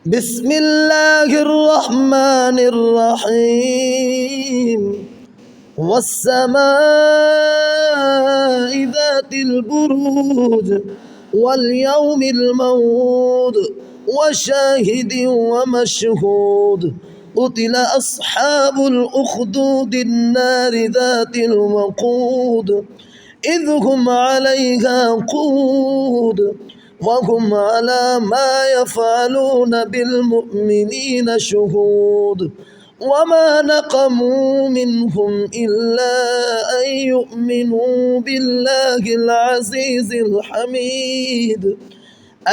بسم الله الرحمن الرحيم والسماء ذات البروج واليوم الموعود وشاهد ومشهود قتل أصحاب الأخدود النار ذات الوقود إذ هم عليها قود وهم على ما يفعلون بالمؤمنين شهود وما نقموا منهم إلا أن يؤمنوا بالله العزيز الحميد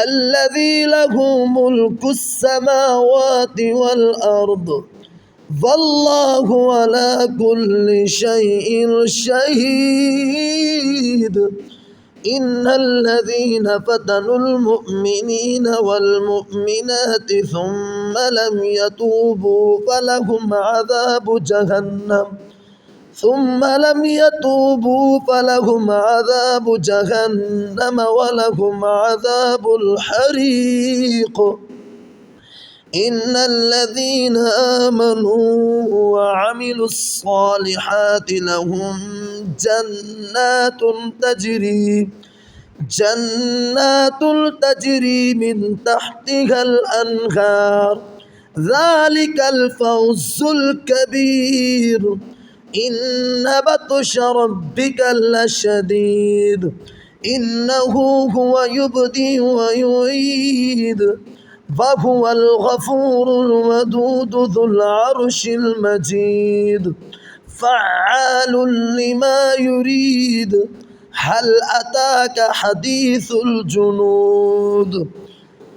الذي له ملك السماوات والأرض والله على كل شيء شهيد إن الذين فتنوا المؤمنين والمؤمنات ثم لم يتوبوا فلهم عذاب جهنم ولهم عذاب الحريق إن الذين آمنوا وعملوا الصالحات لهم جنات تجري من تحتها الأنهار ذلك الفوز الكبير إن بطش ربك لشديد إنه هو يبدئ ويعيد وهو الغفور الودود ذو العرش المجيد فعال لما يريد هل أتاك حديث الجنود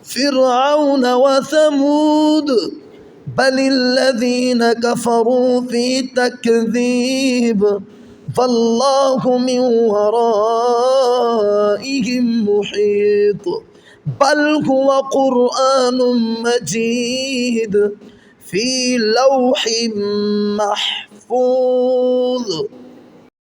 فرعون وثمود بل الذين كفروا في تكذيب فالله من ورائهم محيط بل هو قرآن مجيد في لوح محفوظ.